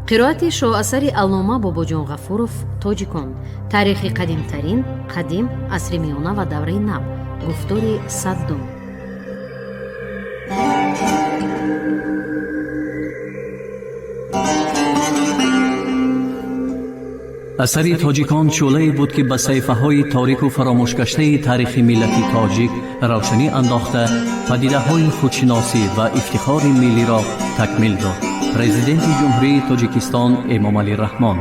قرائت شاهاثر علامه باباجان غفورов توجیکان، تاریخ قدیمترین، قدیم، عصر میانه و دوره نو، گفتار صدم. اثری تاجیکان شعله‌ای بود که به صحیفه‌های تاریک و فراموش گشته تاریخ ملت تاجیک روشنی انداخته، پدیده‌های خودشناسی و افتخار ملی را تکمیل داد. پرزیدنت جمهوری تاجیکستان امام علی رحمان.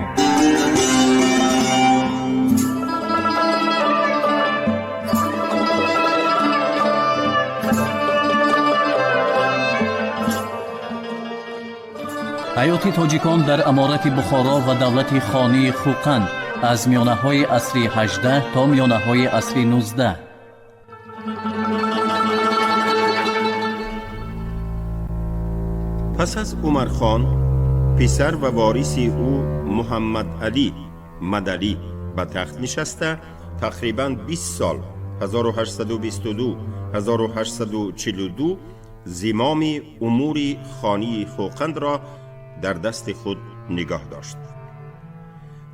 حیات تاجیکان در امارت بخارا و دولت خانی خوقند از میانه‌های عصر 18 تا میانه‌های عصر 19. پس از عمر خان، پسر و وارث او محمد علی مدلی به تخت نشسته، تقریباً 20 سال 1822 1842 زمام امور خانی خوقند را در دست خود نگاه داشت.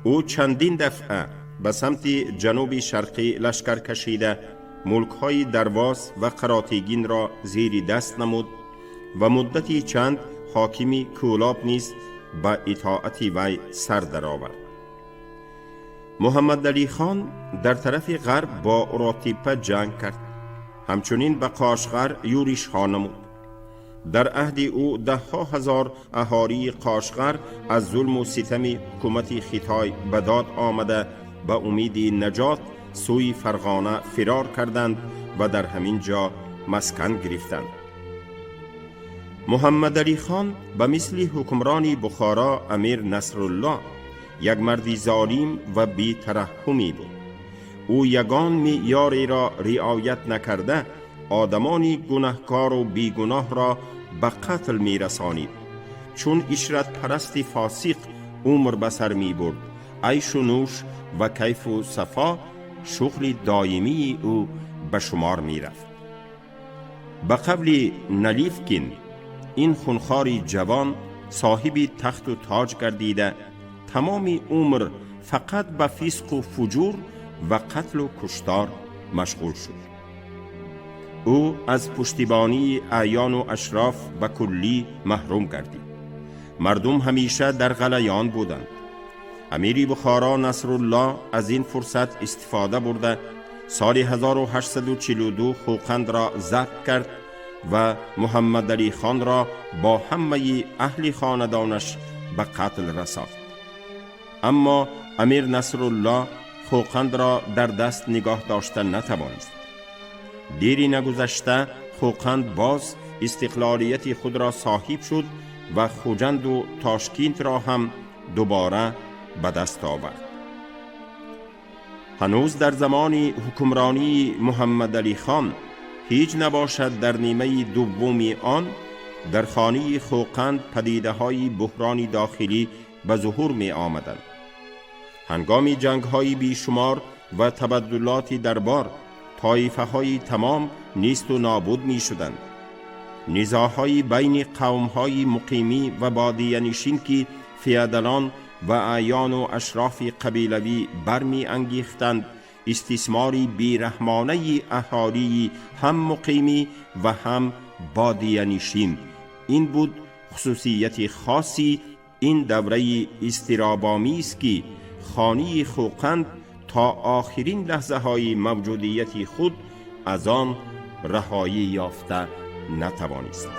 او چندین دفعه به سمت جنوب شرقی لشکر کشیده، ملک‌های درواز و قراتیگین را زیر دست نمود و مدتی چند حاکمی کولاب نیز به اطاعت وی سر درآورد. محمد علی خان در طرف غرب با اوراتیپه جنگ کرد، همچنین به قاشغر یورش ها نمود. در عهد او 10,000 اهالی قاشغر از ظلم و ستم حکومت خیتای به داد آمده به امید نجات سوی فرغانه فرار کردند و در همین جا مسکن گرفتند. محمد علی خان به مثل حکمران بخارا امیر نصرالله یک مرد ظالم و بی ترحمی بود. او یگان معیاری را رعایت نکرده آدمان گناهکار و بیگناه را به قتل می رسانید. چون عشرت پرست فاسق عمر به سر می برد، عیش و نوش و کیف و صفا شغل دائمی او به شمار می رفت. به قبل نلیفکین این خونخوار جوان صاحب تخت و تاج گردیده، تمام عمر فقط به فسق و فجور و قتل و کشتار مشغول شد. او از پشتیبانی اعیان و اشراف به کلی محروم گردید. مردم همیشه در غلیان بودند. امیر بخارا نصرالله از این فرصت استفاده برده سال 1842 خوقند را ضبط کرد و محمد علی خان را با همه اهل خاندانش به قتل رساند. اما امیر نصرالله خوقند را در دست نگاه داشتن نتوانست. دیری نگذشته خوقند باز استقلالیت خود را صاحب شد و خوجند و تاشکند را هم دوباره به دست آورد. هنوز در زمان حکمرانی محمد علی خان هیچ نباشد در نیمه دوم آن در خانه خوقند پدیده های بحرانی داخلی به ظهور می آمدند. هنگام جنگ های بیشمار و تبدلات دربار، طایفه های تمام نیست و نابود می شدند. نزاع‌های بین قوم‌های مقیمی و بادیه نشین که فیادلان و اعیان و اشراف قبیلوی برمی انگیختند، استثماری بیرحمانه اهالی هم مقیمی و هم بادیه نشین. این بود خصوصیت خاصی این دوره اضطراب‌آمیز که خانه خوقند تا آخرین لحظه های موجودیت خود از آن رهایی یافته نتوانست.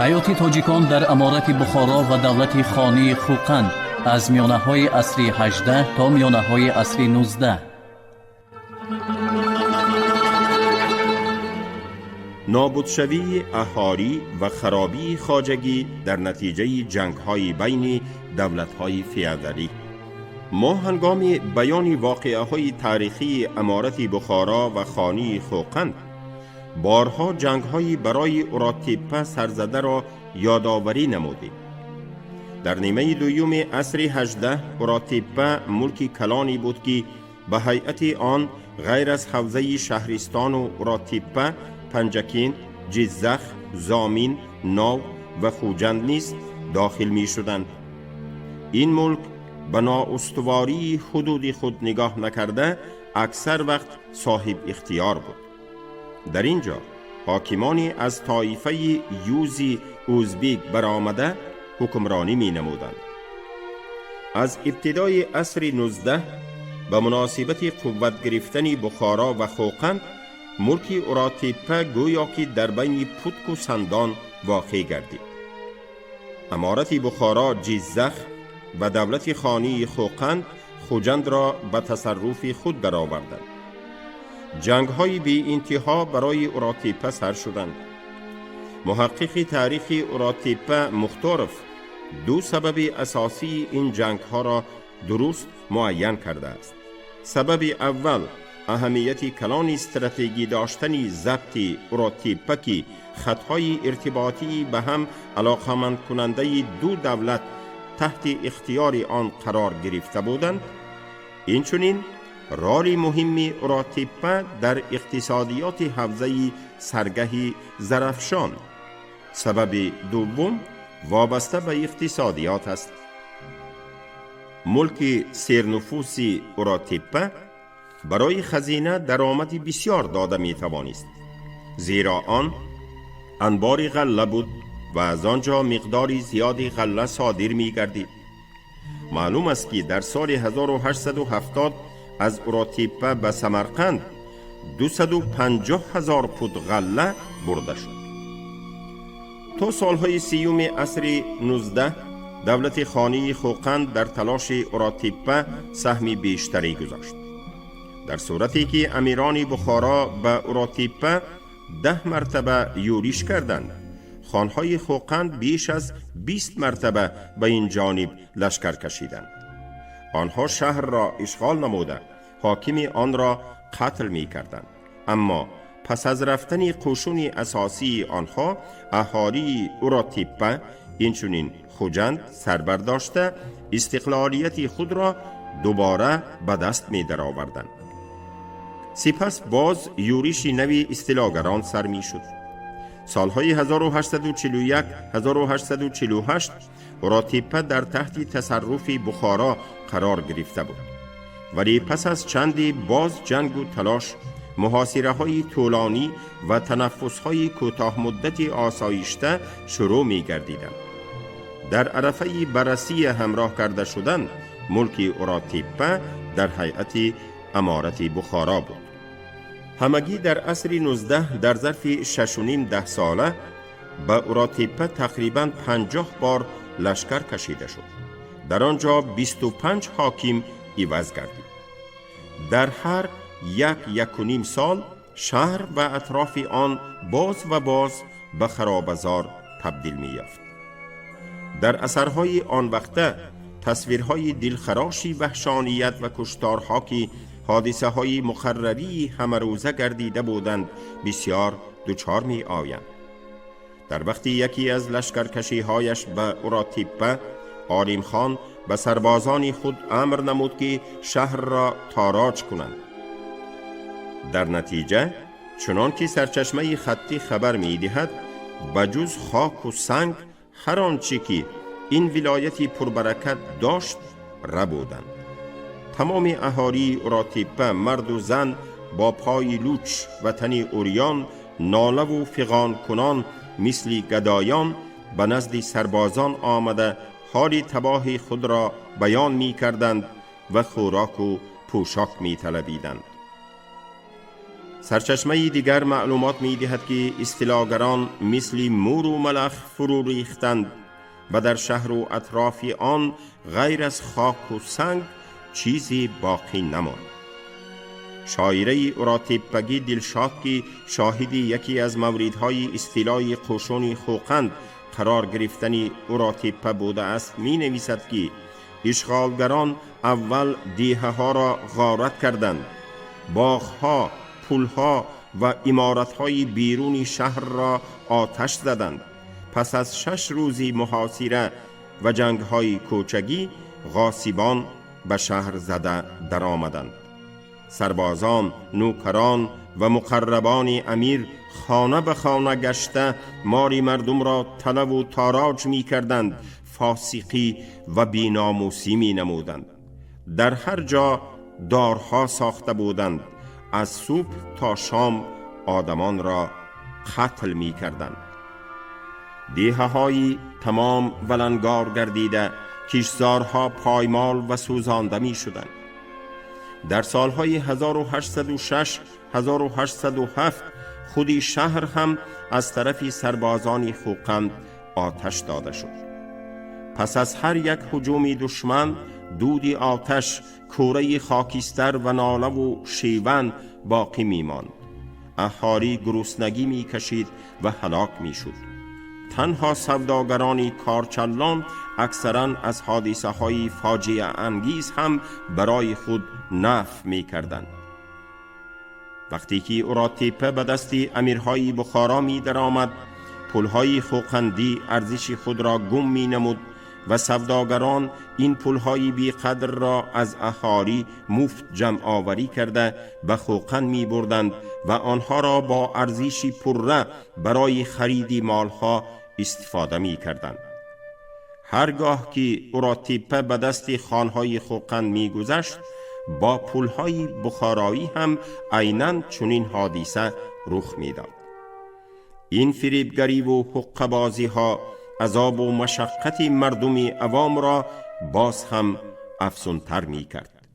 حیات تاجیکان در امارت بخارا و دولت خانی خوقند از میانه‌های عصر 18 تا میانه‌های عصر 19. نابودشوی اهالی و خرابی خواجگی در نتیجه جنگ‌های بین دولت‌های فیودالی. ما هنگام بیان واقعه‌های تاریخی امارت بخارا و خانی خوقند بارها جنگ‌های برای اوراتیپه سرزده را یادآوری نمودیم. در نیمه دوم عصر 18 اوراتیپه ملکی کلانی بود که به هیئت آن غیر از حوزه شهرستان و اوراتیپه، پنجکین، جزخ، زامین، ناو و خوجند نیز داخل می شدند. این ملک به نااستواری حدود خود نگاه نکرده اکثر وقت صاحب اختیار بود. در اینجا حاکمانی از طایفه یوزی اوزبیک برآمده حکمرانی می نمودند. از ابتدای عصر 19 به مناسبت قوت گرفتن بخارا و خوقند، ملک اوراتیپه گویا که در بین پتک و سندان واقع گردید. امارت بخارا، جزخ و دولت خانی خوقند خوجند را به تصرف خود درآوردند. جنگ‌های بی انتها برای اوراتیپه سر شدند. محقق تاریخ اوراتیپه مختارف دو سبب اساسی این جنگ‌ها را درست معین کرده است. سبب اول اهمیت کلان استراتژی داشتن ضبط اوراتیپه که خطهای ارتباطی به هم علاقمند کننده دو دولت تحت اختیار آن قرار گرفته بودند. اینچنین رول مهم اوراتیپه در اقتصادیات حوزه سرگه زرافشان. سبب دوم وابسته به اقتصادیات است. ملک سرنفوسی اوراتیپه برای خزینه درآمد بسیار داده می توانست، زیرا آن انبار غله بود و از آنجا مقداری زیادی غله صادر می گردید. معلوم است که در سال 1870 از اوراتیپه به سمرقند 250,000 پود غله برده شد. تا سالهای سیوم عصر 19 دولت خانی خوقند در تلاش اوراتیپه سهمی بیشتری گذاشت، در صورتی که امیران بخارا به اوراتیپه 10 مرتبه یورش کردند. خانهای خوقند بیش از 20 مرتبه به این جانب لشکر کشیدند. آنها شهر را اشغال نموده حاکم آن را قتل می کردند. اما پس از رفتن قشون اساسی آنها، اهالی اوراتیپه اینچنین خوجند سربرداشته استقلالیت خود را دوباره به دست می درآوردند. سپس باز یورش نوی استیلاگران سر می شد. سالهای 1841 1848 اوراتیپه در تحت تصرف بخارا قرار گرفته بود، ولی پس از چندی باز جنگ و تلاش، محاصره های طولانی و تنفس های کوتاه مدت آسایشته شروع می گردیدند. در عرفه بررسی همراه کرده شدن ملک اوراتیپه در هیئت امارت بخارا بود. همگی در عصر 19 در ظرف 6.5 ساله به اوراتیپه تقریباً 50 بار لشکر کشیده شد. در آنجا 25 حاکم عوض گردید. در هر 1.5 سال شهر و اطراف آن باز و باز به خرابزار تبدیل می یافت. در اثرهای آن وقته تصویرهای دلخراشی وحشانیت و کشتارها که حادثه های مقرری همه روزه گردیده بودند بسیار دچار می آیند. در وقتی یکی از لشکرکشی هایش به اوراتیپه، عالم خان به سربازان خود امر نمود که شهر را تاراج کنند. در نتیجه چنان که سرچشمه خطی خبر می دهد، بجز خاک و سنگ هر آنچه که این ولایتی پربرکت داشت ربودند. تمام اهالی اوراتیپه، مرد و زن، با پای لوچ و تن عریان، ناله و فغان کنان مثل گدایان به نزد سربازان آمده حال تباه خود را بیان می کردند و خوراک و پوشاک می طلبیدند. سرچشمه دیگر معلومات می دهد که استیلاگران مثل مور و ملخ فرو ریختند و در شهر و اطراف آن غیر از خاک و سنگ چیزی باقی نماند. شاعره اوراتیپگی دلشاد که شاهد یکی از موردهای استیلای قشون خوقند قرار گرفتن اوراتیپه بوده است می نویسد که اشغالگران اول دیه ها را غارت کردند، باغ ها، پل ها و امارت های بیرون شهر را آتش زدند. پس از 6 روزی محاصره و جنگ‌های کوچگی غاصبان به شهر زده در آمدند. سربازان، نوکران و مقربان امیر خانه به خانه گشته ماری مردم را طلب و تاراج می کردند، فاسقی و بی‌ناموسی می نمودند. در هر جا دارها ساخته بودند، از صبح تا شام آدمان را قتل می کردند. دیهه‌های تمام ولنگار گردیده، کشتزارها پایمال و سوزانده می شدند. در سالهای 1806 1807 خودی شهر هم از طرف سربازان خوقند آتش داده شد. پس از هر یک هجوم دشمن دودی آتش، کوره خاکستر و ناله و شیون باقی می ماند. اهالی گرسنگی می کشید و هلاک می شد. تنها سوداگرانی کارچلان اکثراً از حادثه های فاجعه انگیز هم برای خود نفع می کردند. وقتی که اوراتیپه به دست امیرهای بخارا می در آمد، پولهای خوقندی ارزش خود را گم می نمود و سوداگران این پولهای بی قدر را از اهالی مفت جمع آوری کرده به خوقند می بردند و آنها را با ارزشی پره برای خرید مالها استفاده می کردند. هرگاه که اوراتیپه به دست خانهای خوقند می گذشت، با پولهای بخارایی هم عیناً چنین حادثه رخ می داد. این فریبگری و حقه‌بازی ها عذاب و مشقت مردم عوام را باز هم افزونتر می کرد.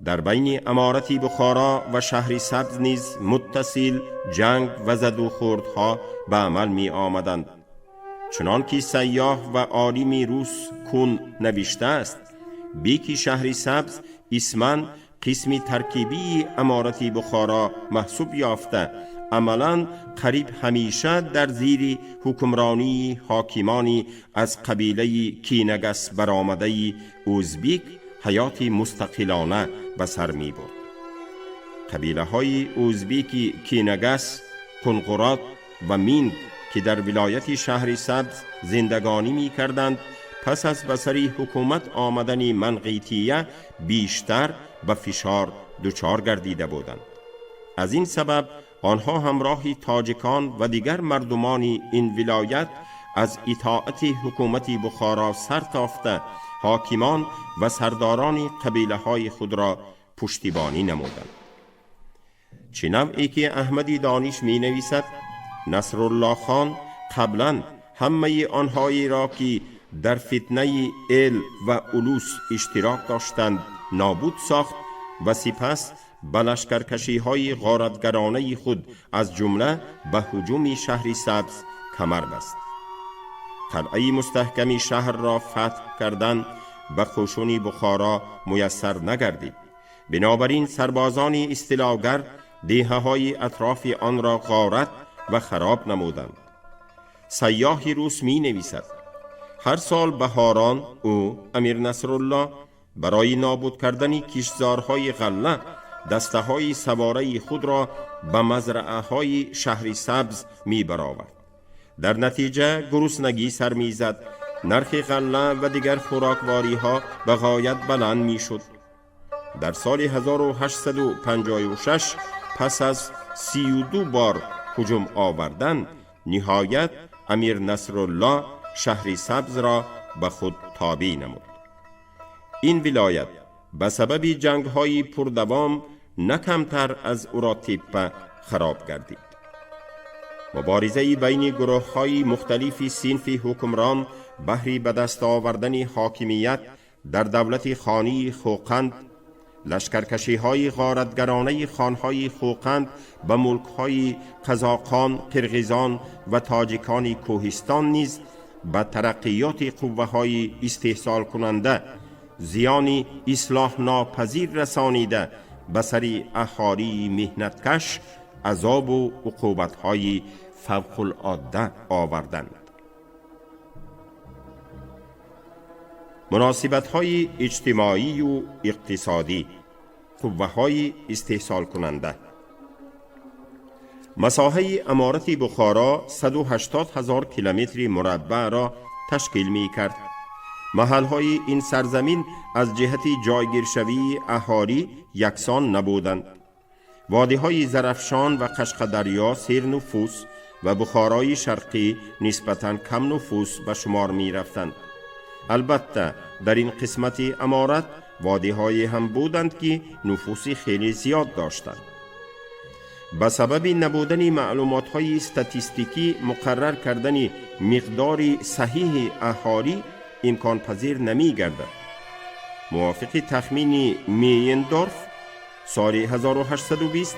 در بین امارت بخارا و شهر سبز نیز متصل جنگ و زد و خوردها به عمل می آمدند. چنان که سیاح و عالم روس کون نوشته است، بیکی شهر سبز اسماً قسم ترکیبی امارت بخارا محسوب یافته، عملاً قریب همیشه در زیر حکمرانی حاکمانی از قبیله کینگس برآمده ازبک حیات مستقلانه به سر می برد. قبیله های ازبک کینگس، کنقرات و مینگ که در ولایت شهر سبز زندگانی می کردند، پس از به سر حکومت آمدن منقیتیه بیشتر به فشار دچار گردیده بودند. از این سبب آنها همراه تاجکان و دیگر مردمان این ولایت از اطاعت حکومت بخارا سر تافته حاکمان و سرداران قبیله های خود را پشتیبانی نمودند. چنان‌ای که احمدی دانش می نویسد، نصرالله خان قبلا همه آنهایی را که در فتنه ال و الوس اشتراک داشتند نابود ساخت و سپس به لشکرکشی‌های غارتگرانه خود از جمله به هجوم شهر سبز کمر بست. قلعه مستحکم شهر را فتح کردن به قشون بخارا میسر نگردید. بنابراین سربازان استیلاگر دیهه‌های اطراف آن را غارت و خراب نمودند. سیاح روس می نویسد: هر سال بهاران او امیر نصرالله برای نابود کردن کشتزارهای غله دسته های سواره خود را به مزرعه های شهر سبز می برآورد. در نتیجه گرسنگی سر می زد، نرخ غله و دیگر خوراکواری ها به غایت بلند می شد. در سال 1856 پس از 32 بار هجوم آوردن، نهایت امیر نصرالله شهر سبز را به خود تابع نمود. این ولایت به سبب جنگ‌های پردوام نه کمتر از اوراتیپه خراب گردید. مبارزه بین گروه‌های مختلف صنف حکمران بهر به دست آوردن حاکمیت در دولت خانی خوقند، لشکرکشی‌های غارتگرانه خانهای خوقند به ملک‌های قزاقان، قرقیزان و تاجیکان کوهستان نیز به ترقیات قوه‌های استحصال کننده زیانی اصلاح ناپذیر رسانیده به سر اهالی مهنتکش عذاب و عقوبت‌های فوق العاده آوردند. مناسبت‌های اجتماعی و اقتصادی، قوه‌های استحصال کننده. مساحه امارت بخارا 180,000 کیلومتر مربع را تشکیل می کرد. محلهای این سرزمین از جهت جایگیرشوی اهالی یکسان نبودند. وادی‌های زرافشان و قشقدریا سیر نفوس و بخارای شرقی نسبتاً کم نفوس به شمار می رفتند. البته در این قسمت امارت وادی‌های هم بودند که نفوسی خیلی زیاد داشتند. به سبب نبودن معلومات‌های استاتیستیکی مقرر کردن مقدار صحیح اهالی امکان پذیر نمی گردد. موافق تخمین میندورف سال 1820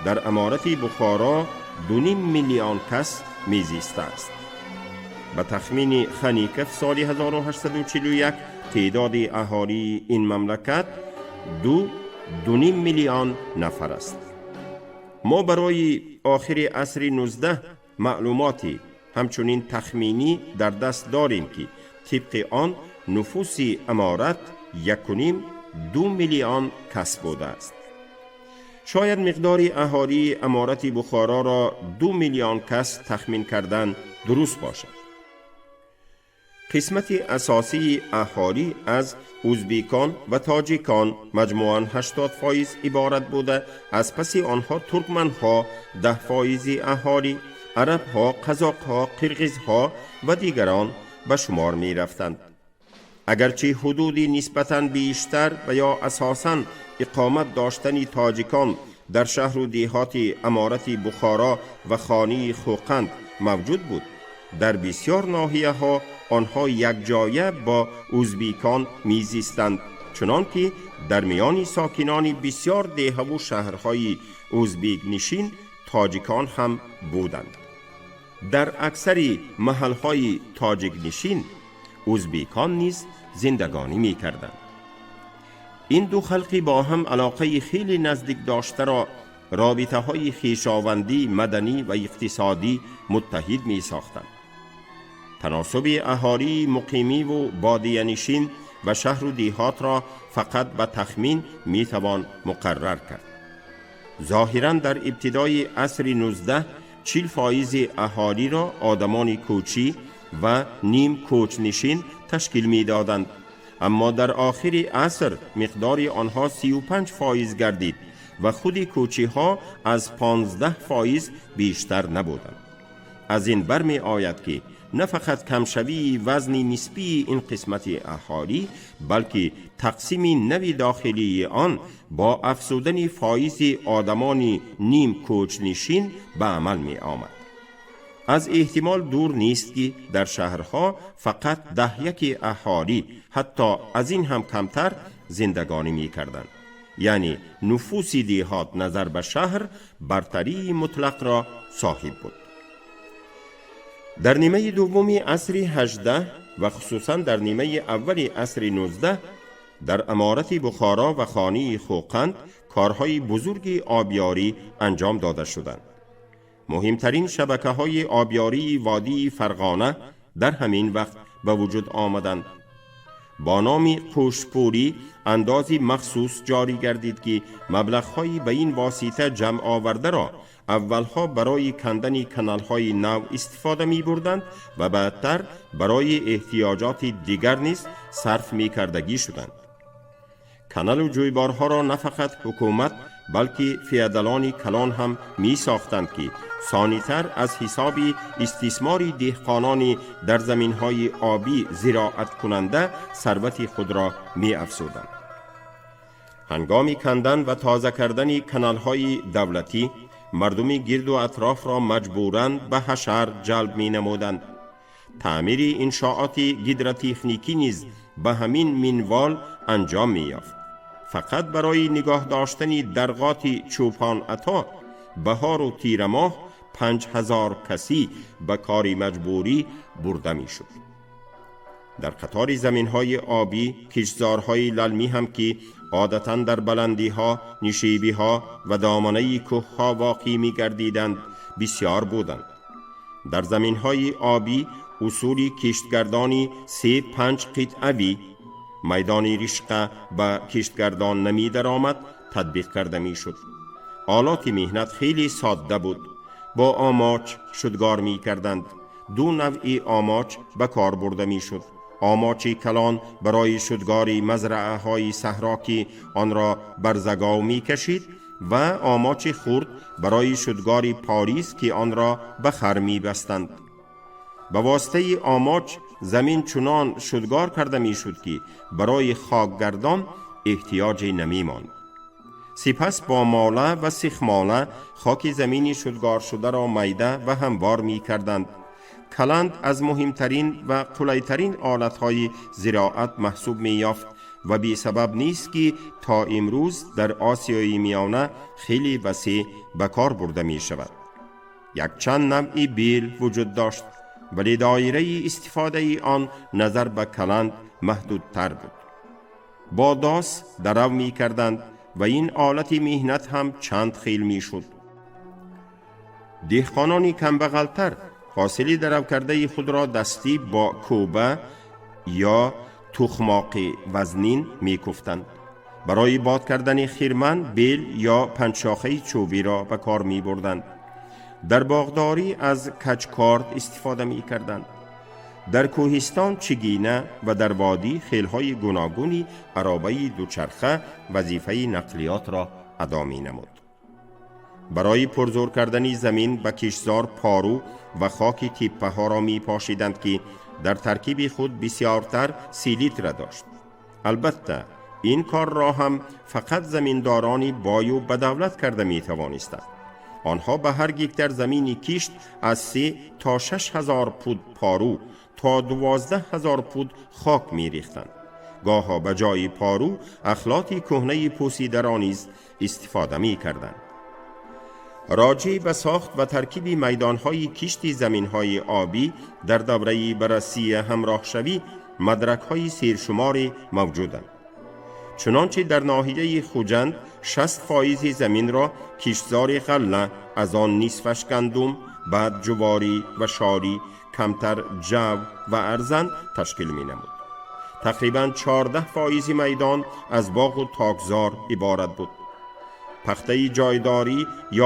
در امارت بخارا 2.5 میلیون کس میزیسته است. به تخمین خنیکف سال 1841 تعداد اهالی این مملکت 2.5 میلیون نفر است. ما برای آخر عصر 19 معلوماتی همچنین تخمینی در دست داریم که طبق آن نفوس امارت 1.5-2 میلیون کس بوده است. شاید مقدار اهالی امارت بخارا را 2 میلیون کس تخمین کردن درست باشد. قسمت اساسی اهالی از ازبکان و تاجیکان مجموعاً 80% عبارت بوده، از پس آنها ترکمنها 10% اهالی، عربها، قزاقها، قرغیزها و دیگران به شمار می رفتند. اگرچه حدودی نسبتاً بیشتر و یا اساساً اقامت داشتن تاجیکان در شهر و دیهات امارت بخارا و خانی خوقند موجود بود، در بسیار ناحیه ها آنها یک جایه با ازبکان میزیستند، چنانکه در میان ساکنان بسیار دیه و شهرهای ازبک نشین تاجیکان هم بودند. در اکثر محلهای تاجیک نشین ازبکان نیز زندگانی می کردند. این دو خلقی با هم علاقه خیلی نزدیک داشته را رابطه های خویشاوندی مدنی و اقتصادی متحد می ساختند. تناسب اهالی مقیمی و بادیه نشین و شهر و دیهات را فقط به تخمین می توان مقرر کرد. ظاهراً در ابتدای عصر 19 40% اهالی را آدمان کوچی و نیم کوچ نشین تشکیل می دادند، اما در آخر عصر مقدار آنها 35% گردید و خود کوچی ها از 15% بیشتر نبودند. از این برمی آید که نه فقط کمشوی وزن نسبی این قسمت اهالی، بلکه تقسیم نوی داخلی آن با افزودن فایز آدمان نیم کوچ نشین به عمل می آمد. از احتمال دور نیست که در شهرها فقط 10% اهالی، حتی از این هم کمتر، زندگانی می کردند. یعنی نفوس دیهات نظر به شهر برتری مطلق را صاحب بود. در نیمه دومی عصر 18 و خصوصا در نیمه اول عصر 19 در امارت بخارا و خانی خوقند کارهای بزرگ آبیاری انجام داده شدند. مهمترین شبکه‌های آبیاری وادی فرغانه در همین وقت به وجود آمدند. با نام قوشپوری اندازی مخصوص جاری گردید که مبلغ‌های به این واسطه جمع آورده را اولها برای کندن کانال‌های نو استفاده می‌بردند و بعدتر برای احتیاجات دیگر نیز صرف می‌کردگی شدند. کانال و جویبارها را نه فقط حکومت بلکه فیادلان کلان هم می ساختند که ثانی‌تر از حساب استثمار دهقانان در زمین‌های آبی زراعت کننده ثروت خود را می افزودند. هنگام کندن و تازه کردن کانال‌های دولتی مردم گرد و اطراف را مجبوراً به حشر جلب می نمودند. تعمیر انشاءات گیدراتکنیکی نیز به همین منوال انجام می یافت. فقط برای نگاه داشتن درغات چوپان عطا بهار و تیر ماه 5000 کسی به کاری مجبوری برده می شد. در قطار زمین‌های آبی کشتزارهای للمی هم که عادتاً در بلندی‌ها، نشیبی‌ها و دامنه کوه‌ها واقع می‌گردیدند بسیار بودند. در زمین‌های آبی اصول کشتگردانی 3-5 قطعه‌وی میدان رشقه به کشتگردان نمی درآمد تطبیق کرده می شد. آلات مهنت خیلی ساده بود. با آماچ شدگار می کردند. دو نوع آماچ به کار برده می شد. آماچ کلان برای شدگاری مزرعه های صحراکی آن را برزگاو می کشید و آماچ خرد برای شدگاری پاریز که آن را به خر می بستند. به واسطه آماچ زمین چنان شدگار کرده می شد که برای خاکگردان احتیاج نمی ماند. سپس با ماله و سیخماله خاک زمینی شدگار شده را میده و هموار می کردند. کلند از مهمترین و قلیترین آلتهای زراعت محسوب می یافت و بی سبب نیست که تا امروز در آسیای میانه خیلی وسیع به کار برده می شود. یک چند نوع بیل وجود داشت ولی دایره استفاده آن نظر به کلند محدودتر بود. با داس درو می کردند و این آلت مهنت هم چند خیل می شد. دهقانانی کمبغلتر حاصل درو کرده خود را دستی با کوبه یا تخماق وزنین می کفتند. برای باد کردن خرمن بیل یا پنجشاخه چوبی را به کار می بردند. در باغداری از کچکارد استفاده می کردند. در کوهستان چگینه و در وادی خیلهای گوناگونی عرابه دوچرخه وظیفه نقلیات را ادا می نمود. برای پرزور کردن زمین به کشتزار پارو و خاک تپه ها را می پاشیدند که در ترکیب خود بسیارتر سیلیتر داشت. البته این کار را هم فقط زمیندارانی بایو بدولت کرده می توانستند. آنها به هر گکتر زمینی کشت از 3 تا 6 هزار پود پارو تا 12 هزار پود خاک می ریختند. گاها به جای پارو اخلاطی کهنه پوسیده را نیز استفاده می کردند. راجع به ساخت و ترکیب میدانهای کشت زمینهای آبی در دوره بررسی همراه شوی مدرک‌های سیرشماری موجودند. چنانچه در ناحیه خوجند 60% زمین را کشتزار غله، از آن نصفش گندم، بعد جواری و شاری، کمتر جو و ارزن تشکیل می نمود. تقریباً 14% میدان از باغ و تاکزار عبارت بود. پخته جایداری 11.5%،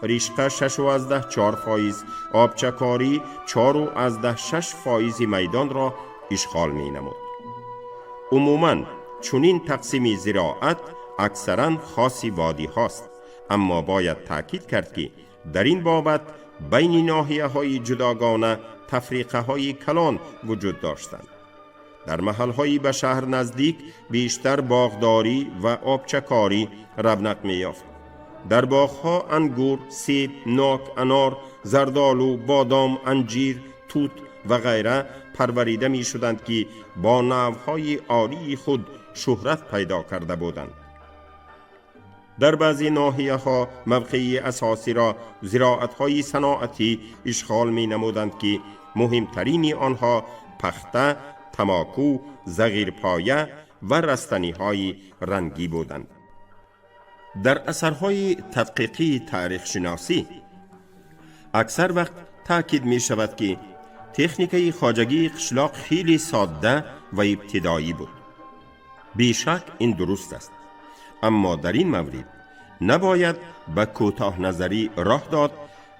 ریشقه 6.4%، آبچکاری 4.6% میدان را اشغال می نمود. عموماً چنین تقسیم زراعت اکثراً خاص وادی هاست، اما باید تأکید کرد که در این بابت بین ناحیه های جداگانه تفریقه های کلان وجود داشتند. در محل های به شهر نزدیک بیشتر باغداری و آبچکاری رونق می یافت. در باغ ها انگور، سیب، ناک، انار، زردالو، بادام، انجیر، توت و غیره پروریده می شدند که با نوهای عالی خود شهرت پیدا کرده بودند. در بعضی ناحیه ها موقعی اساسی را زراعت های صناعتی اشغال می نمودند که مهمترین آنها پخته، تماکو، زغیرپایه و رستنی های رنگی بودند. در اثرهای تدقیقی تاریخ شناسی اکثر وقت تاکید می شود که تکنیک خواجگی قشلاق خیلی ساده و ابتدایی بود. بیشک این درست است، اما در این مورد نباید به کوتاه نظری راه داد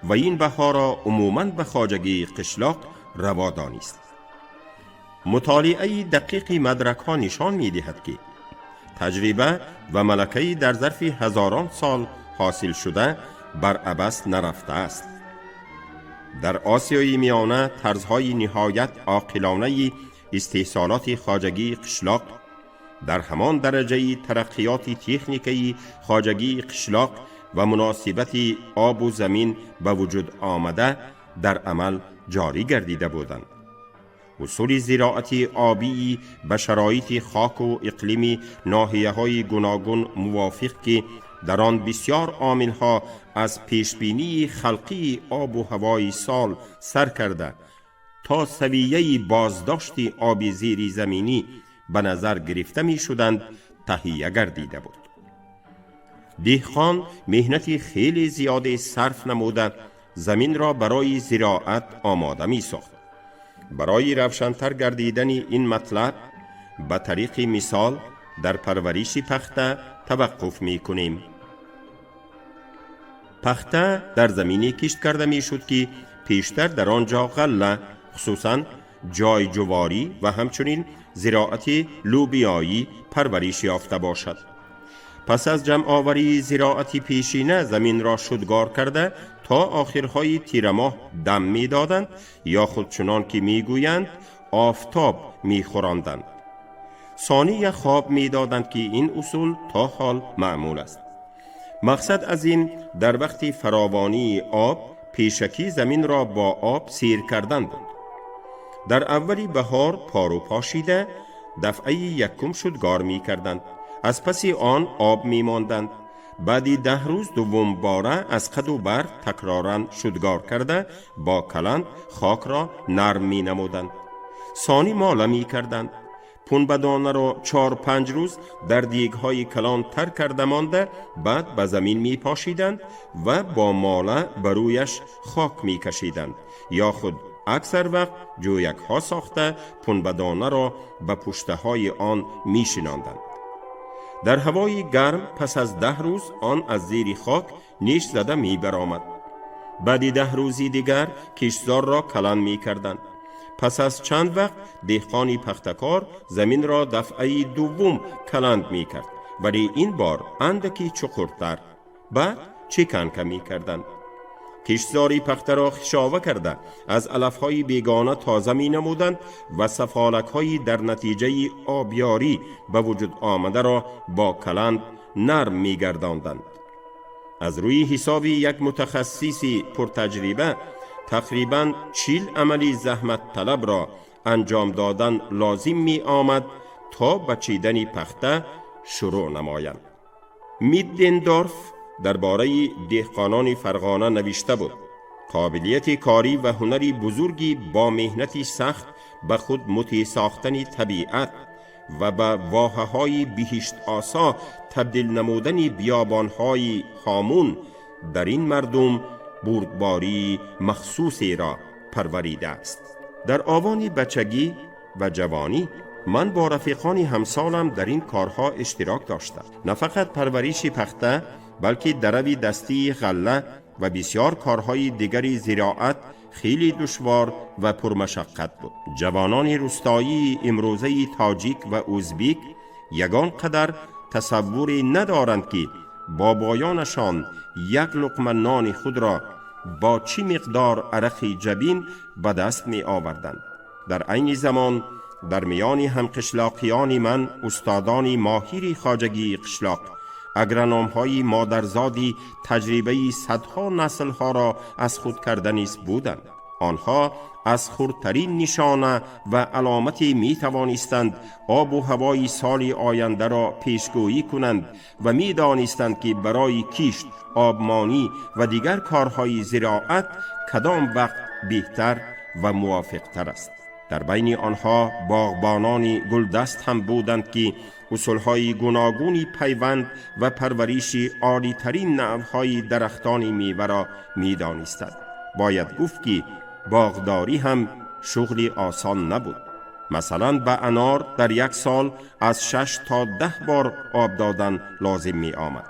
و این بها را عموماً به خواجگی قشلاق روا دانست. مطالعه دقیق مدرک ها نشان می دهد که تجربه و ملکه در ظرف هزاران سال حاصل شده بر عبث نرفته است. در آسیای میانه طرزهای نهایت عاقلانه استحصالات خواجگی قشلاق در همان درجه ترقیات تکنیکی خواجگی قشلاق و مناسبت آب و زمین به وجود آمده در عمل جاری گردیده بودند. اصول زراعت آبی به شرایط خاک و اقلیم ناحیه‌های گوناگون موافق که در آن بسیار عامل‌ها از پیشبینی خلقی آب و هوای سال سر کرده تا سویه بازداشت آب زیر زمینی به نظر گرفته می شدند تهیه گردیده بود. دهقان مهنت خیلی زیاد صرف نموده زمین را برای زراعت آماده می ساخت. برای روشن‌تر گردیدن این مطلب به طریق مثال در پرورش پخته توقف می کنیم. پخته در زمینی کشت کرده می شد که پیشتر در آنجا غله، خصوصاً جایجواری و همچنین زراعت لوبیایی پرورش یافته باشد. پس از جمع آوری زراعتی پیشینه زمین را شدگار کرده تا آخرهای تیر ماه دم می دادند یا خود چنان که می گویند آفتاب می خوراندند. ثانی خواب می دادند که این اصول تا حال معمول است. مقصد از این در وقت فراوانی آب پیشکی زمین را با آب سیر کردن بود. در اولی بهار پارو پاشیده دفعه یکم شدگار می کردند. از پسی آن آب می ماندند. بعدی 10 روز دوم باره از قد و بر تکرارا شدگار کرده با کلند خاک را نرم می نمودند. ثانی ماله می کردند. پنبه‌دانه را 4-5 روز در دیگ‌های کلان تر کرده مانده بعد به زمین می پاشیدند و با ماله برویش خاک می کشیدند یا خود اکثر وقت جویک ها ساخته پنبه‌دانه را به پشته های آن می شناندند. در هوای گرم پس از 10 روز آن از زیر خاک نیش زده می برآمد. بعدی 10 روزی دیگر کشتزار را کلان می کردند. پس از چند وقت دهقانی پختکار زمین را دفعه دوم کلند می کرد، ولی این بار اندکی چقرتر. بعد چکن می کردند. کشتزاری پخته را خشاوه کرده از علفهای بیگانه تازه می نمودند و سفالک‌های در نتیجه آبیاری به وجود آمده را با کلند نرم می گرداندند. از روی حساب یک متخصصی پرتجربه تقریباً 40 عملی زحمت طلب را انجام دادن لازم می آمد تا به چیدن پخته شروع نمایند. میدندورف درباره دهقانان فرغانه نوشته بود: قابلیت کاری و هنری بزرگی با مهنتی سخت به خود مطیع ساختن طبیعت و به واحه‌های بهشت آسا تبدیل نمودن بیابان‌های هامون در این مردم بردباری مخصوصی را پروریده است. در آوان بچگی و جوانی من با رفیقان همسالم در این کارها اشتراک داشتم. نه فقط پرورش پخته بلکه دروی دستی غله و بسیار کارهای دیگری زراعت خیلی دشوار و پرمشقت بود. جوانان روستایی امروزه تاجیک و ازبیک یگان قدر تصور ندارند که بابایانشان یک لقمه نان خود را با چی مقدار عرق جبین به دست می آوردند. در عین زمان در میان همقشلاقیان من استادان ماهر خواجگی قشلاق، اگرونوم‌های مادرزادی تجربه صدها نسل‌ها را از خود کرده نیز بودند. آنها از خردترین نشانه و علامتی می توانستند آب و هوای سال آینده را پیشگویی کنند و می دانستند که برای کشت، آبمانی و دیگر کارهای زراعت کدام وقت بهتر و موافقتر است. در بین آنها باغبانان گلدست هم بودند که اصولهای گوناگونی پیوند و پرورش عالی ترین نوعهای درختان میوه را می دانستند. باید گفت که باغداری هم شغلی آسان نبود. مثلا به انار در یک سال از 6 تا 10 بار آب دادن لازم می آمد.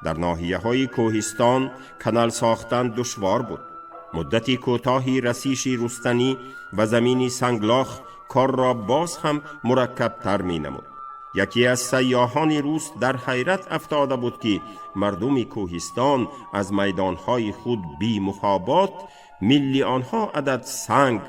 در ناحیه‌های کوهستان کانال ساختن دشوار بود. مدتی کوتاهی رسیش رستنی و زمینی سنگلاخ کار را باز هم مرکب تر می نمود. یکی از سیاحان روس در حیرت افتاده بود که مردم کوهستان از میدانهای خود بی مخابات میلیون‌ها عدد سنگ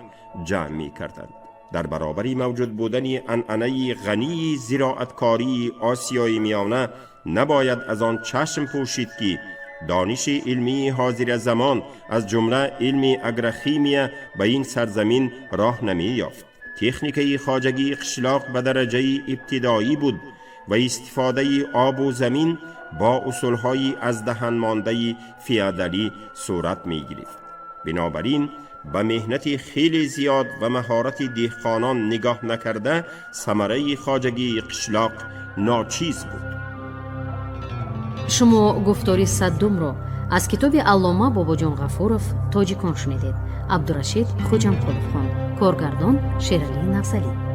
جمع می کردند. در برابر موجود بودن عنعنه غنی زراعتکاری آسیای میانه نباید از آن چشم پوشید که دانش علمی حاضر زمان از جمله علم اگروخیمی به این سرزمین راه نمی یافت. تکنیک خواجگی قشلاق به درجه ابتدایی بود و استفاده آب و زمین با اصولهای از دهن مانده فیادلی صورت می گرفت. بنابراین به مهنت خیلی زیاد و مهارت دهقانان نگاه نکرده ثمره خواجگی قشلاق ناچیز بود. شما گفتاری صدم رو از کتاب علامه باباجان غفورов توجیکان شنیدید. عبدالرشید خوجامقуловхон، کارگردان شیرعلی نفضلی.